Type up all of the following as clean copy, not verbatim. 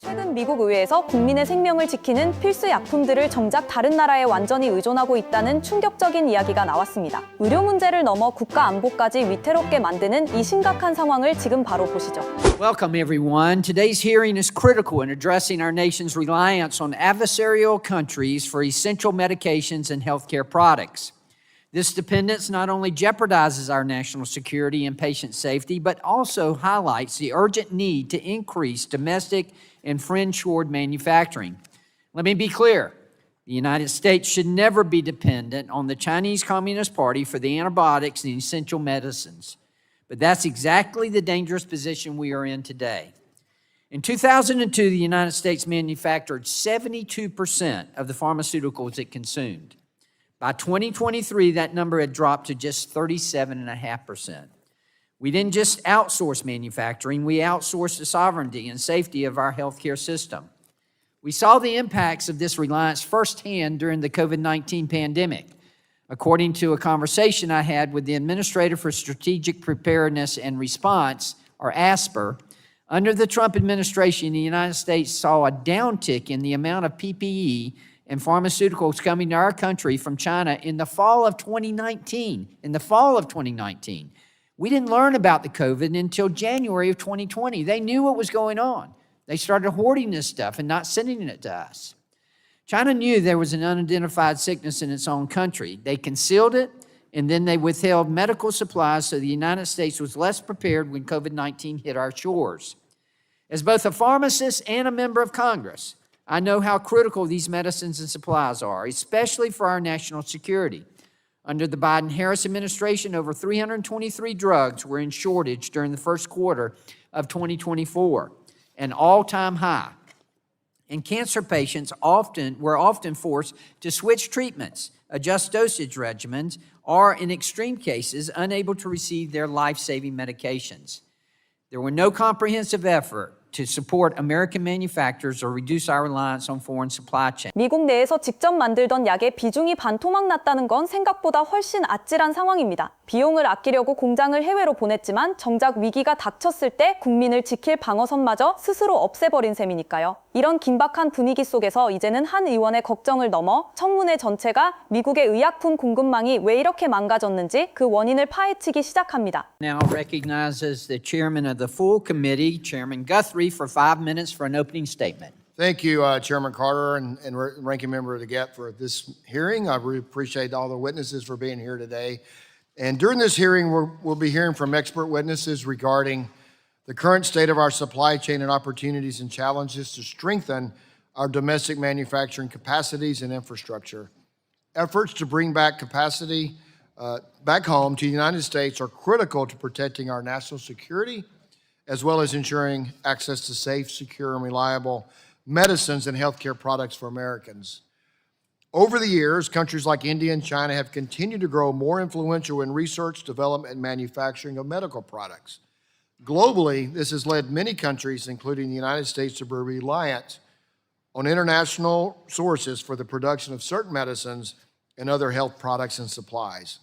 최근 미국 의회에서 국민의 생명을 지키는 필수 약품들을 정작 다른 나라에 완전히 의존하고 있다는 충격적인 이야기가 나왔습니다. 의료 문제를 넘어 국가 안보까지 위태롭게 만드는 이 심각한 상황을 지금 바로 보시죠. Welcome, everyone. Today's hearing is critical in addressing our nation's reliance on adversarial countries for essential medications and healthcare products. This dependence not only jeopardizes our national security and patient safety, but also highlights the urgent need to increase domestic and friend-shored manufacturing. Let me be clear. The United States should never be dependent on the Chinese Communist Party for the antibiotics and essential medicines. But that's exactly the dangerous position we are in today. In 2002, the United States manufactured 72% of the pharmaceuticals it consumed. By 2023, that number had dropped to just 37.5%. We didn't just outsource manufacturing, we outsourced the sovereignty and safety of our healthcare system. We saw the impacts of this reliance firsthand during the COVID-19 pandemic. According to a conversation I had with the Administrator for Strategic Preparedness and Response, or ASPR, under the Trump administration, the United States saw a downtick in the amount of PPE and pharmaceuticals coming to our country from China in the fall of 2019. We didn't learn about the COVID until January of 2020. They knew what was going on. They started hoarding this stuff and not sending it to us. China knew there was an unidentified sickness in its own country. They concealed it, and then they withheld medical supplies so the United States was less prepared when COVID-19 hit our shores. As both a pharmacist and a member of Congress, I know how critical these medicines and supplies are, especially for our national security. Under the Biden-Harris administration, over 323 drugs were in shortage during the first quarter of 2024, an all-time high. And cancer patients were often forced to switch treatments, adjust dosage regimens, or in extreme cases, unable to receive their life-saving medications. There were no comprehensive effort to support American manufacturers or reduce our reliance on foreign supply chains. 미국 내에서 직접 만들던 약의 비중이 반토막 났다는 건 생각보다 훨씬 아찔한 상황입니다. 비용을 아끼려고 공장을 해외로 보냈지만 정작 위기가 닥쳤을 때 국민을 지킬 방어선마저 스스로 없애버린 셈이니까요. 이런 긴박한 분위기 속에서 이제는 한 의원의 걱정을 넘어 청문회 전체가 미국의 의약품 공급망이 왜 이렇게 망가졌는지 그 원인을 파헤치기 시작합니다. Now recognizes the chairman of the full committee, Chairman Guthrie, for 5 minutes for an opening statement. Thank you, Chairman Carter and Ranking Member of the GAP for this hearing. I really appreciate all the witnesses for being here today. And during this hearing, we'll be hearing from expert witnesses regarding the current state of our supply chain and opportunities and challenges to strengthen our domestic manufacturing capacities and infrastructure. Efforts to bring back capacity back home to the United States are critical to protecting our national security, as well as ensuring access to safe, secure, and reliable medicines and healthcare products for Americans. Over the years, countries like India and China have continued to grow more influential in research, development, and manufacturing of medical products. Globally, this has led many countries, including the United States, to be reliant on international sources for the production of certain medicines and other health products and supplies.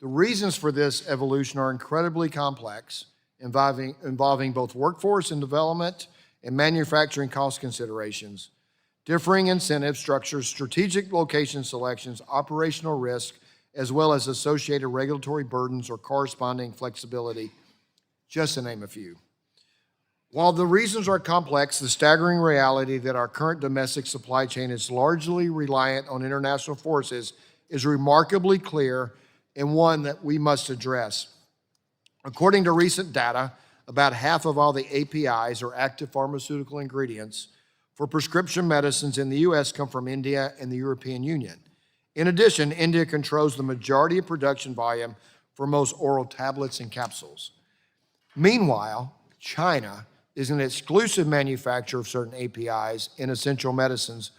The reasons for this evolution are incredibly complex, involving both workforce and development and manufacturing cost considerations, differing incentive structures, strategic location selections, operational risk, as well as associated regulatory burdens or corresponding flexibility, just to name a few. While the reasons are complex, the staggering reality that our current domestic supply chain is largely reliant on international forces is remarkably clear and one that we must address. According to recent data, about half of all the APIs, or active pharmaceutical ingredients, for prescription medicines in the U.S. come from India and the European Union. In addition, India controls the majority of production volume for most oral tablets and capsules. Meanwhile, China is an exclusive manufacturer of certain APIs and essential medicines,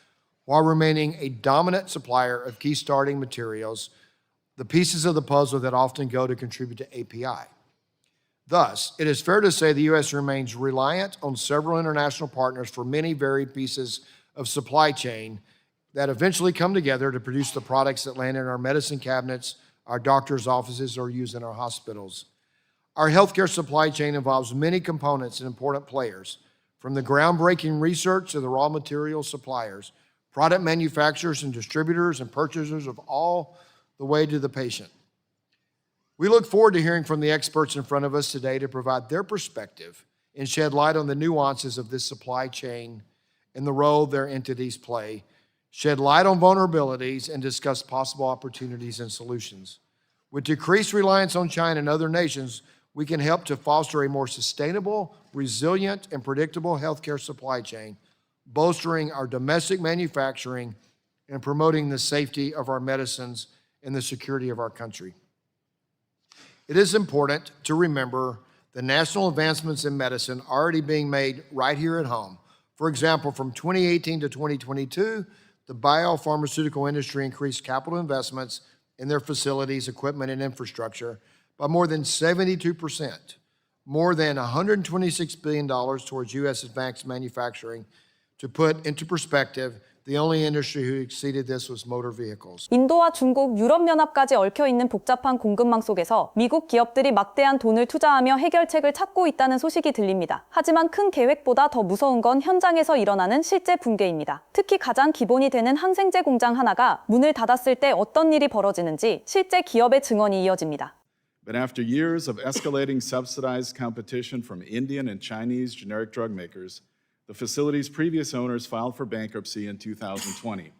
while remaining a dominant supplier of key starting materials, the pieces of the puzzle that often go to contribute to API. Thus, it is fair to say the U.S. remains reliant on several international partners for many varied pieces of supply chain that eventually come together to produce the products that land in our medicine cabinets, our doctors' offices, or used in our hospitals. Our healthcare supply chain involves many components and important players, from the groundbreaking research to the raw material suppliers, product manufacturers and distributors and purchasers of all the way to the patient. We look forward to hearing from the experts in front of us today to provide their perspective and shed light on the nuances of this supply chain and the role their entities play, shed light on vulnerabilities, and discuss possible opportunities and solutions. With decreased reliance on China and other nations, we can help to foster a more sustainable, resilient, and predictable healthcare supply chain, bolstering our domestic manufacturing and promoting the safety of our medicines and the security of our country. It is important to remember the national advancements in medicine already being made right here at home. For example, from 2018 to 2022, the biopharmaceutical industry increased capital investments in their facilities, equipment, and infrastructure by more than 72%, more than $126 billion towards U.S. advanced manufacturing. To put into perspective, the only industry who exceeded this was motor vehicles. 인도와 중국, 유럽연합까지 얽혀있는 복잡한 공급망 속에서 미국 기업들이 막대한 돈을 투자하며 해결책을 찾고 있다는 소식이 들립니다. 하지만 큰 계획보다 더 무서운 건 현장에서 일어나는 실제 붕괴입니다. 특히 가장 기본이 되는 항생제 공장 하나가 문을 닫았을 때 어떤 일이 벌어지는지 실제 기업의 증언이 이어집니다. But after years of escalating subsidized competition from Indian and Chinese generic drug makers, the facility's previous owners filed for bankruptcy in 2020.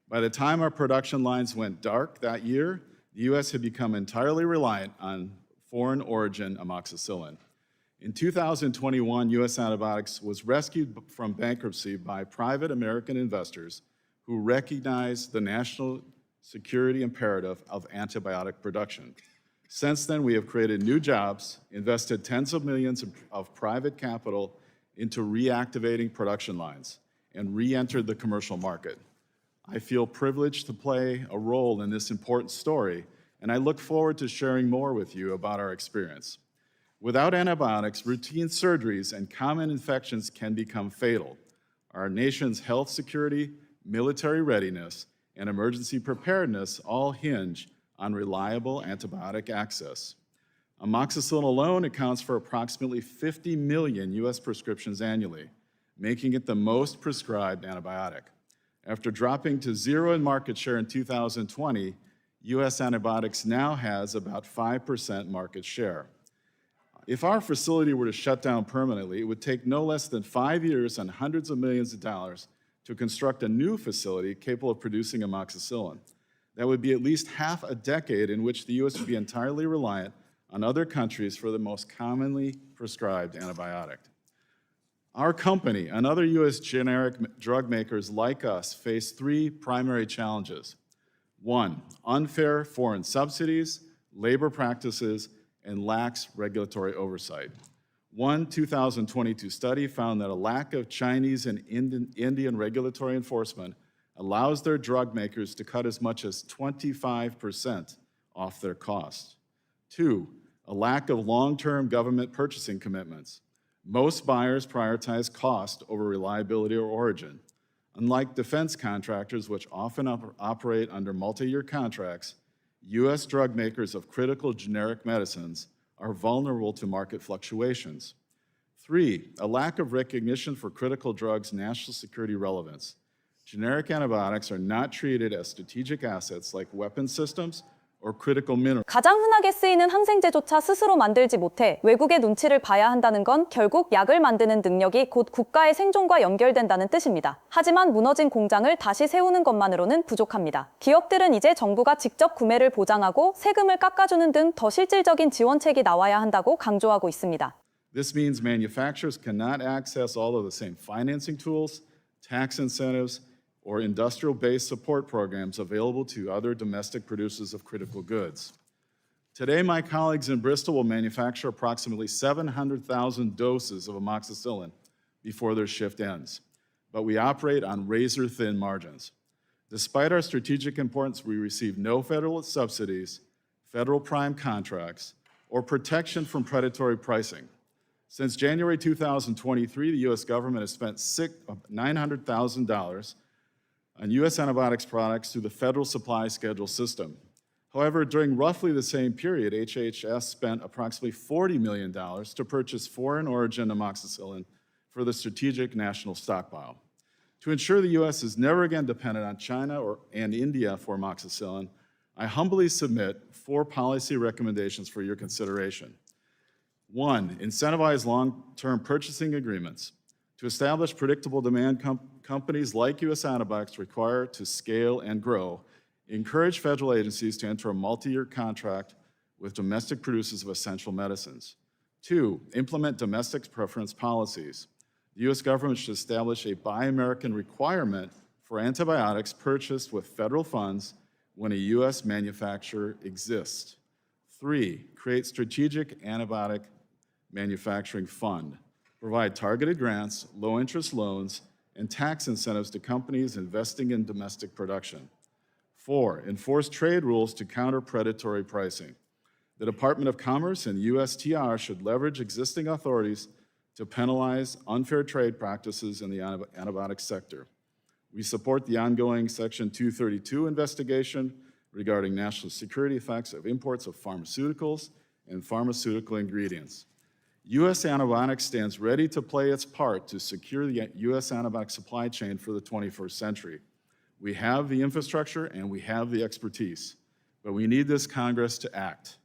By the time our production lines went dark that year, the U.S. had become entirely reliant on foreign origin amoxicillin. In 2021, U.S. Antibiotics was rescued from bankruptcy by private American investors who recognized the national security imperative of antibiotic production. Since then, we have created new jobs, invested tens of millions of private capital into reactivating production lines, and re-entered the commercial market. I feel privileged to play a role in this important story, and I look forward to sharing more with you about our experience. Without antibiotics, routine surgeries and common infections can become fatal. Our nation's health security, military readiness, and emergency preparedness all hinge on reliable antibiotic access. Amoxicillin alone accounts for approximately 50 million U.S. prescriptions annually, making it the most prescribed antibiotic. After dropping to zero in market share in 2020, U.S. Antibiotics now has about 5% market share. If our facility were to shut down permanently, it would take no less than 5 years and hundreds of millions of dollars to construct a new facility capable of producing amoxicillin. That would be at least half a decade in which the U.S. would be entirely reliant on other countries for the most commonly prescribed antibiotic. Our company and other U.S. generic drug makers like us face three primary challenges. One, unfair foreign subsidies, labor practices, and lax regulatory oversight. One 2022 study found that a lack of Chinese and Indian regulatory enforcement allows their drug makers to cut as much as 25% off their costs. Two, a lack of long-term government purchasing commitments. Most buyers prioritize cost over reliability or origin. Unlike defense contractors, which often operate under multi-year contracts, U.S. drug makers of critical generic medicines are vulnerable to market fluctuations. Three, a lack of recognition for critical drugs' national security relevance. Generic antibiotics are not treated as strategic assets like weapon systems or critical minerals. 가장 흔하게 쓰이는 항생제조차 스스로 만들지 못해 외국의 눈치를 봐야 한다는 건 결국 약을 만드는 능력이 곧 국가의 생존과 연결된다는 뜻입니다. 하지만 무너진 공장을 다시 세우는 것만으로는 부족합니다. 기업들은 이제 정부가 직접 구매를 보장하고 세금을 깎아주는 등 더 실질적인 지원책이 나와야 한다고 강조하고 있습니다. This means manufacturers cannot access all of the same financing tools, tax incentives, or industrial-based support programs available to other domestic producers of critical goods. Today, my colleagues in Bristol will manufacture approximately 700,000 doses of amoxicillin before their shift ends, but we operate on razor-thin margins. Despite our strategic importance, we receive no federal subsidies, federal prime contracts, or protection from predatory pricing. Since January 2023, the U.S. government has spent $900,000 on U.S. antibiotics products through the Federal Supply Schedule system. However, during roughly the same period, HHS spent approximately $40 million to purchase foreign origin amoxicillin for the Strategic National Stockpile. To ensure the U.S. is never again dependent on China and India for amoxicillin, I humbly submit 4 policy recommendations for your consideration. 1, incentivize long-term purchasing agreements. To establish predictable demand, companies like U.S. Antibiotics require to scale and grow. Encourage federal agencies to enter a multi-year contract with domestic producers of essential medicines. 2, implement domestic preference policies. The U.S. government should establish a Buy American requirement for antibiotics purchased with federal funds when a U.S. manufacturer exists. 3, create strategic antibiotic manufacturing fund. Provide targeted grants, low-interest loans, and tax incentives to companies investing in domestic production. 4, enforce trade rules to counter predatory pricing. The Department of Commerce and USTR should leverage existing authorities to penalize unfair trade practices in the antibiotic sector. We support the ongoing Section 232 investigation regarding national security effects of imports of pharmaceuticals and pharmaceutical ingredients. U.S. Antibiotics stands ready to play its part to secure the U.S. antibiotic supply chain for the 21st century. We have the infrastructure and we have the expertise, but we need this Congress to act.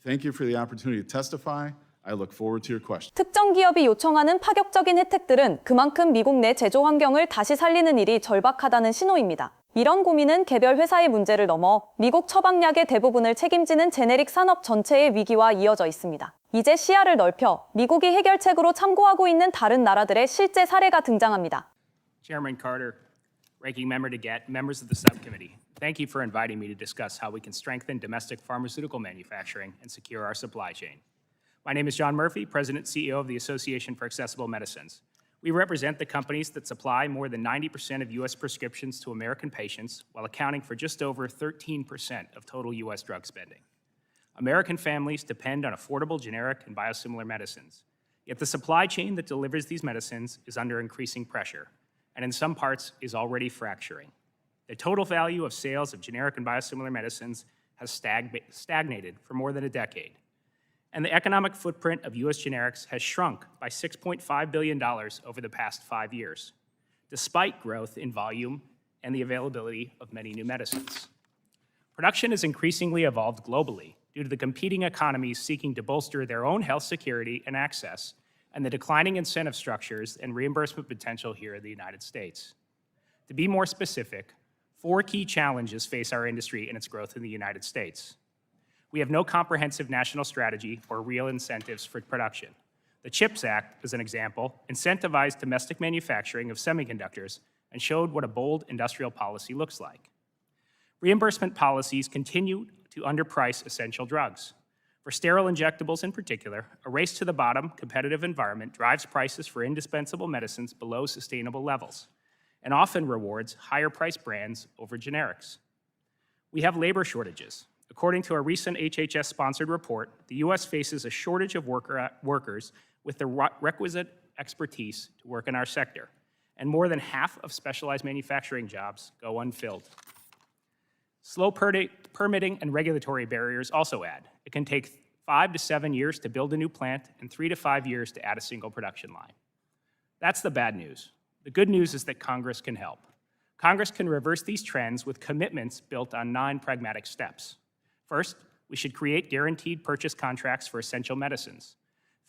Thank you for the opportunity to testify. I look forward to your questions. 특정 기업이 요청하는 파격적인 혜택들은 그만큼 미국 내 제조 환경을 다시 살리는 일이 절박하다는 신호입니다. 이런 고민은 개별 회사의 문제를 넘어 미국 처방약의 대부분을 책임지는 제네릭 산업 전체의 위기와 이어져 있습니다. 이제 시야를 넓혀 미국이 해결책으로 참고하고 있는 다른 나라들의 실제 사례가 등장합니다. Chairman Carter, Ranking Member DeGette, members of the subcommittee, thank you for inviting me to discuss how we can strengthen domestic pharmaceutical manufacturing and secure our supply chain. My name is John Murphy, President and CEO of the Association for Accessible Medicines. We represent the companies that supply more than 90% of U.S. prescriptions to American patients while accounting for just over 13% of total U.S. drug spending. American families depend on affordable generic and biosimilar medicines. Yet the supply chain that delivers these medicines is under increasing pressure, and in some parts is already fracturing. The total value of sales of generic and biosimilar medicines has stagnated for more than a decade. And the economic footprint of U.S. generics has shrunk by $6.5 billion over the past 5 years, despite growth in volume and the availability of many new medicines. Production has increasingly evolved globally due to the competing economies seeking to bolster their own health security and access, and the declining incentive structures and reimbursement potential here in the United States. To be more specific, 4 key challenges face our industry in its growth in the United States. We have no comprehensive national strategy or real incentives for production. The CHIPS Act, as an example, incentivized domestic manufacturing of semiconductors and showed what a bold industrial policy looks like. Reimbursement policies continue to underprice essential drugs. For sterile injectables in particular, a race to the bottom competitive environment drives prices for indispensable medicines below sustainable levels and often rewards higher priced brands over generics. We have labor shortages. According to a recent HHS-sponsored report, the U.S. faces a shortage of workers with the requisite expertise to work in our sector, and more than half of specialized manufacturing jobs go unfilled. Slow permitting and regulatory barriers also add. It can take 5 to 7 years to build a new plant and 3 to 5 years to add a single production line. That's the bad news. The good news is that Congress can help. Congress can reverse these trends with commitments built on 9 pragmatic steps. First, we should create guaranteed purchase contracts for essential medicines.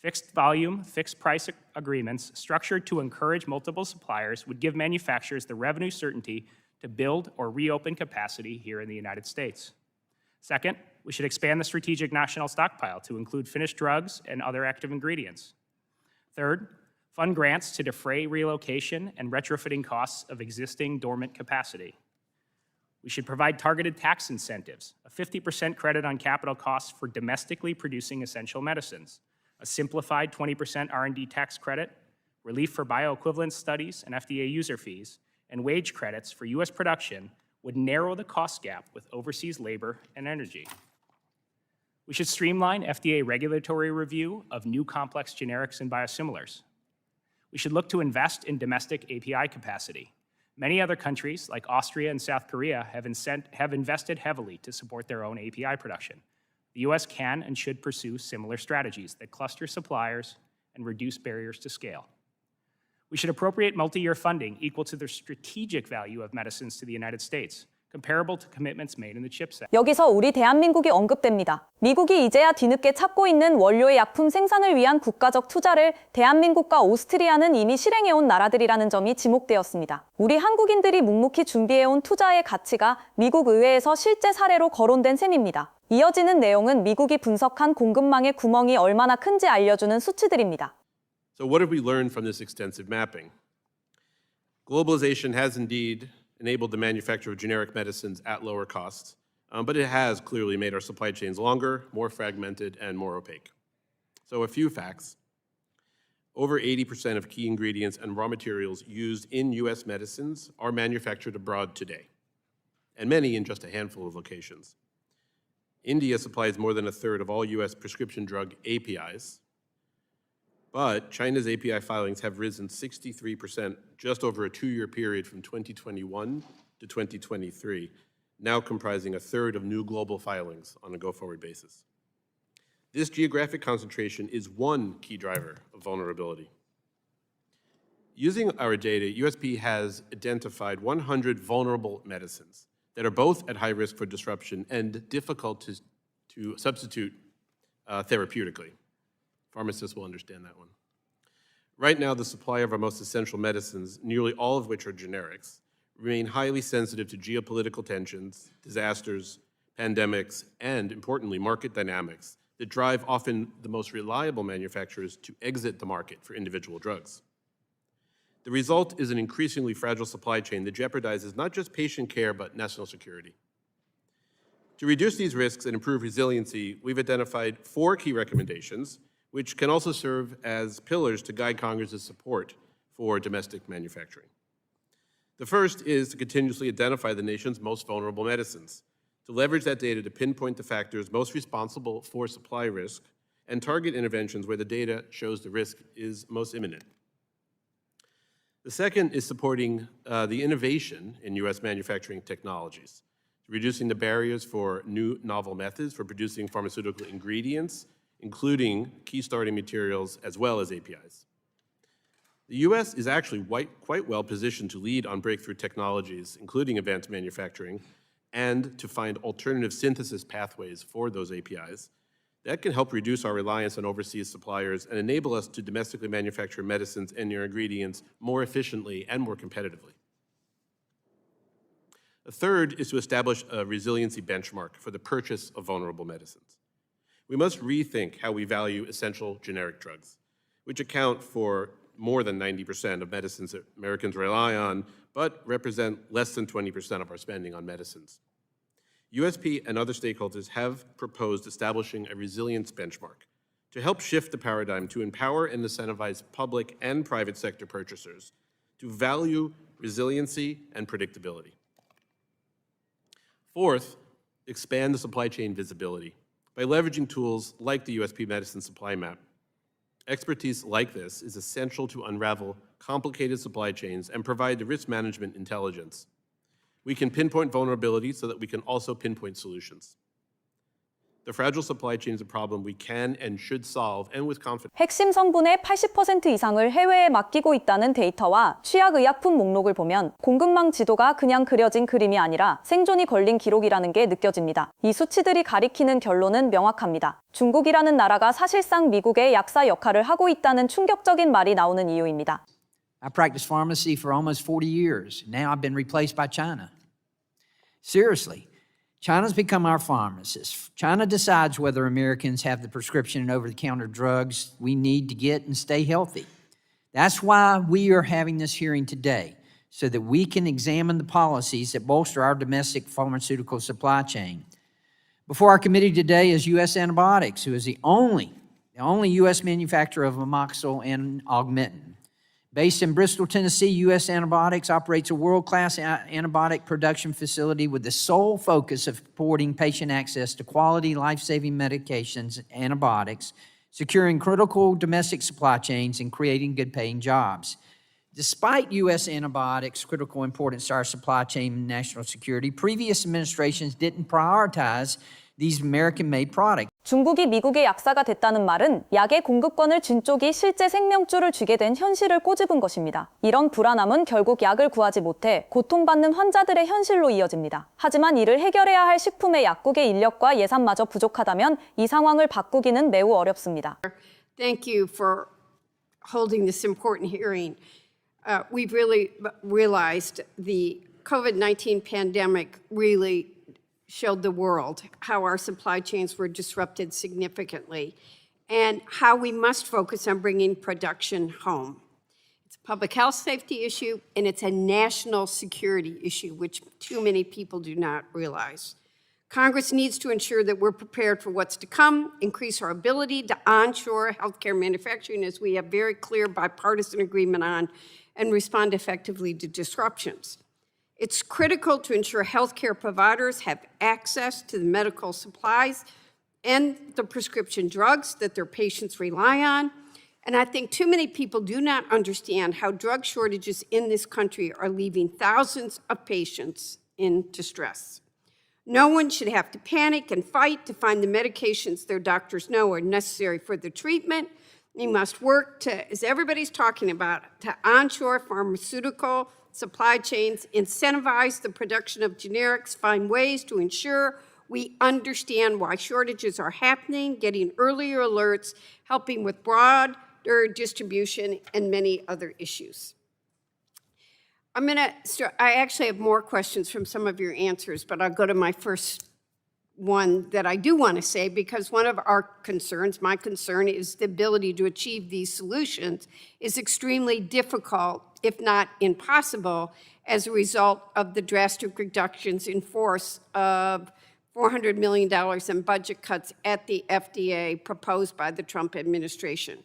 Fixed volume, fixed price agreements structured to encourage multiple suppliers would give manufacturers the revenue certainty to build or reopen capacity here in the United States. Second, we should expand the Strategic National Stockpile to include finished drugs and other active ingredients. Third, fund grants to defray relocation and retrofitting costs of existing dormant capacity. We should provide targeted tax incentives, a 50% credit on capital costs for domestically producing essential medicines, a simplified 20% R&D tax credit, relief for bioequivalence studies and FDA user fees, and wage credits for U.S. production would narrow the cost gap with overseas labor and energy. We should streamline FDA regulatory review of new complex generics and biosimilars. We should look to invest in domestic API capacity. Many other countries, like Austria and South Korea, have invested heavily to support their own API production. The U.S. can and should pursue similar strategies that cluster suppliers and reduce barriers to scale. We should appropriate multi-year funding equal to the strategic value of medicines to the United States, comparable to commitments made in the CHIPS Act. 여기서 우리 대한민국이 언급됩니다. 미국이 이제야 뒤늦게 찾고 있는 원료의 약품 생산을 위한 국가적 투자를 대한민국과 오스트리아는 이미 실행해온 나라들이라는 점이 지목되었습니다. 우리 한국인들이 묵묵히 준비해온 투자의 가치가 미국 의회에서 실제 사례로 거론된 셈입니다. 이어지는 내용은 미국이 분석한 공급망의 구멍이 얼마나 큰지 알려주는 수치들입니다. So what have we learned from this extensive mapping? Globalization has indeed enabled the manufacture of generic medicines at lower costs, but it has clearly made our supply chains longer, more fragmented, and more opaque. So a few facts. Over 80% of key ingredients and raw materials used in US medicines are manufactured abroad today, and many in just a handful of locations. India supplies more than a third of all US prescription drug APIs, but China's API filings have risen 63% just over a 2-year period from 2021 to 2023, now comprising a third of new global filings on a go-forward basis. This geographic concentration is one key driver of vulnerability. Using our data, USP has identified 100 vulnerable medicines that are both at high risk for disruption and difficult to substitute therapeutically. Pharmacists will understand that one. Right now, the supply of our most essential medicines, nearly all of which are generics, remain highly sensitive to geopolitical tensions, disasters, pandemics, and, importantly, market dynamics that drive often the most reliable manufacturers to exit the market for individual drugs. The result is an increasingly fragile supply chain that jeopardizes not just patient care, but national security. To reduce these risks and improve resiliency, we've identified 4 key recommendations, which can also serve as pillars to guide Congress's support for domestic manufacturing. The first is to continuously identify the nation's most vulnerable medicines, to leverage that data to pinpoint the factors most responsible for supply risk and target interventions where the data shows the risk is most imminent. The second is supporting the innovation in U.S. manufacturing technologies, reducing the barriers for new novel methods for producing pharmaceutical ingredients, including key starting materials as well as APIs. The U.S. is actually quite well positioned to lead on breakthrough technologies, including advanced manufacturing, and to find alternative synthesis pathways for those APIs that can help reduce our reliance on overseas suppliers and enable us to domestically manufacture medicines and their ingredients more efficiently and more competitively. The third is to establish a resiliency benchmark for the purchase of vulnerable medicines. We must rethink how we value essential generic drugs, which account for more than 90% of medicines that Americans rely on, but represent less than 20% of our spending on medicines. USP and other stakeholders have proposed establishing a resilience benchmark to help shift the paradigm to empower and incentivize public and private sector purchasers to value resiliency and predictability. Fourth, expand the supply chain visibility by leveraging tools like the USP Medicine Supply Map. Expertise like this is essential to unravel complicated supply chains and provide the risk management intelligence. We can pinpoint vulnerabilities so that we can also pinpoint solutions. The fragile supply chain is a problem we can and should solve, and with confidence. 핵심 성분의 80% 이상을 해외에 맡기고 있다는 데이터와 취약의약품 목록을 보면 공급망 지도가 그냥 그려진 그림이 아니라 생존이 걸린 기록이라는 게 느껴집니다. 이 수치들이 가리키는 결론은 명확합니다. 중국이라는 나라가 사실상 미국의 약사 역할을 하고 있다는 충격적인 말이 나오는 이유입니다. I practiced pharmacy for almost 40 years. Now I've been replaced by China. Seriously, China's become our pharmacist. China decides whether Americans have the prescription and over-the-counter drugs we need to get and stay healthy. That's why we are having this hearing today, so that we can examine the policies that bolster our domestic pharmaceutical supply chain. Before our committee today is U.S. Antibiotics, who is the only U.S. manufacturer of Amoxil and Augmentin. Based in Bristol, Tennessee, U.S. Antibiotics operates a world-class antibiotic production facility with the sole focus of supporting patient access to quality, life-saving medications, antibiotics, securing critical domestic supply chains, and creating good-paying jobs. Despite U.S. Antibiotics' critical importance to our supply chain and national security, previous administrations didn't prioritize these American-made products. 중국이 미국의 약사가 됐다는 말은 약의 공급권을 쥔 쪽이 실제 생명줄을 쥐게 된 현실을 꼬집은 것입니다. 이런 불안함은 결국 약을 구하지 못해 고통받는 환자들의 현실로 이어집니다. 하지만 이를 해결해야 할 식품의 약국의 인력과 예산마저 부족하다면 이 상황을 바꾸기는 매우 어렵습니다. Thank you for holding this important hearing. We've really realized the COVID-19 pandemic really showed the world how our supply chains were disrupted significantly and how we must focus on bringing production home. It's a public health safety issue and it's a national security issue, which too many people do not realize. Congress needs to ensure that we're prepared for what's to come, increase our ability to onshore healthcare manufacturing, as we have very clear bipartisan agreement on, and respond effectively to disruptions. It's critical to ensure healthcare providers have access to the medical supplies and the prescription drugs that their patients rely on. And I think too many people do not understand how drug shortages in this country are leaving thousands of patients in distress. No one should have to panic and fight to find the medications their doctors know are necessary for their treatment. We must work to, as everybody's talking about, to onshore pharmaceutical supply chains, incentivize the production of generics, find ways to ensure we understand why shortages are happening, getting earlier alerts, helping with broader distribution, and many other issues. I actually have more questions from some of your answers, but I'll go to my first one that I do want to say, because one of our concerns, my concern, is the ability to achieve these solutions is extremely difficult, if not impossible, as a result of the drastic reductions in force of $400 million in budget cuts at the FDA proposed by the Trump administration.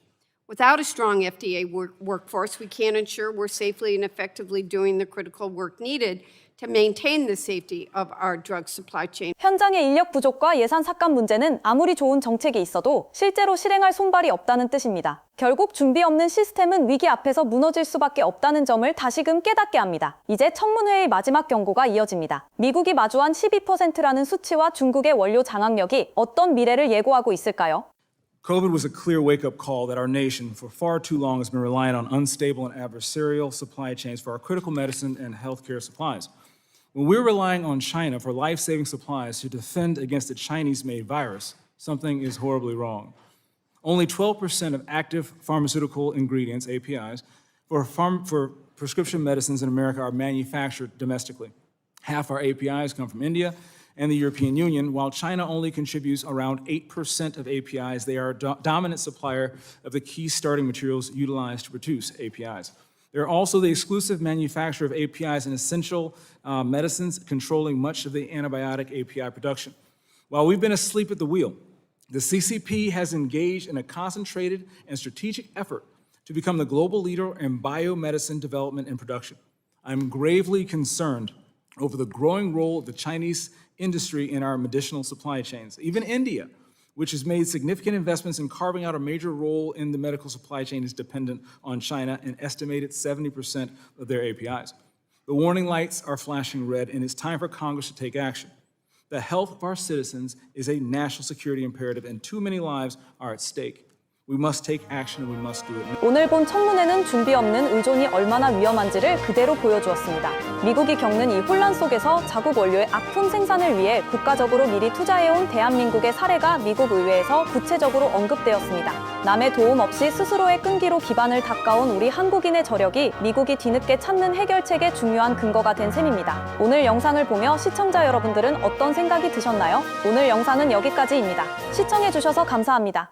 Without a strong FDA workforce, we can't ensure we're safely and effectively doing the critical work needed to maintain the safety of our drug supply chain. 현장의 인력 부족과 예산 삭감 문제는 아무리 좋은 정책이 있어도 실제로 실행할 손발이 없다는 뜻입니다. 결국 준비 없는 시스템은 위기 앞에서 무너질 수밖에 없다는 점을 다시금 깨닫게 합니다. 이제 청문회의 마지막 경고가 이어집니다. 미국이 마주한 12%라는 수치와 중국의 원료 장악력이 어떤 미래를 예고하고 있을까요? COVID was a clear wake-up call that our nation, for far too long, has been relying on unstable and adversarial supply chains for our critical medicine and healthcare supplies. When we're relying on China for life-saving supplies to defend against a Chinese-made virus, something is horribly wrong. Only 12% of active pharmaceutical ingredients, APIs, for prescription medicines in America are manufactured domestically. Half our APIs come from India and the European Union. While China only contributes around 8% of APIs, they are a dominant supplier of the key starting materials utilized to produce APIs. They're also the exclusive manufacturer of APIs in essential medicines, controlling much of the antibiotic API production. While we've been asleep at the wheel, the CCP has engaged in a concentrated and strategic effort to become the global leader in biomedicine development and production. I'm gravely concerned over the growing role of the Chinese industry in our medicinal supply chains. Even India, which has made significant investments in carving out a major role in the medical supply chain, is dependent on China, an estimated 70% of their APIs. The warning lights are flashing red, and it's time for Congress to take action. The health of our citizens is a national security imperative, and too many lives are at stake. We must take action, and we must do it. 오늘 본 청문회는 준비 없는 의존이 얼마나 위험한지를 그대로 보여주었습니다. 미국이 겪는 이 혼란 속에서 자국 원료의 악품 생산을 위해 국가적으로 미리 투자해온 대한민국의 사례가 미국 의회에서 구체적으로 언급되었습니다. 남의 도움 없이 스스로의 끈기로 기반을 닦아온 우리 한국인의 저력이 미국이 뒤늦게 찾는 해결책의 중요한 근거가 된 셈입니다. 오늘 영상을 보며 시청자 여러분들은 어떤 생각이 드셨나요? 오늘 영상은 여기까지입니다. 시청해주셔서 감사합니다.